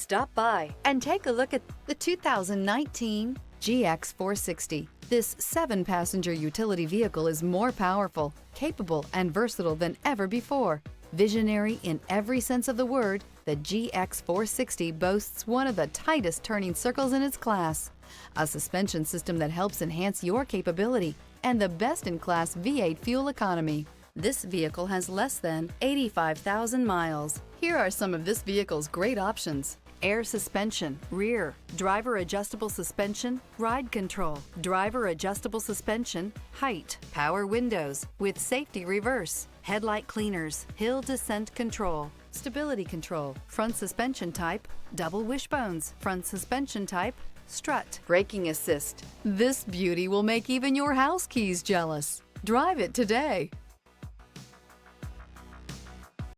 Stop by and take a look at the 2019 GX 460. This 7-passenger utility vehicle is more powerful, capable, and versatile than ever before. Visionary in every sense of the word, the GX 460 boasts one of the tightest turning circles in its class, a suspension system that helps enhance your capability, and the best-in-class V8 fuel economy. This vehicle has less than 85,000 miles. Here are some of this vehicle's great options: air suspension, rear, driver adjustable suspension, ride control, driver adjustable suspension, height, power windows with safety reverse, headlight cleaners, hill descent control, stability control, front suspension type, double wishbones, front suspension type, strut, braking assist. This beauty will make even your house keys jealous. Drive it today.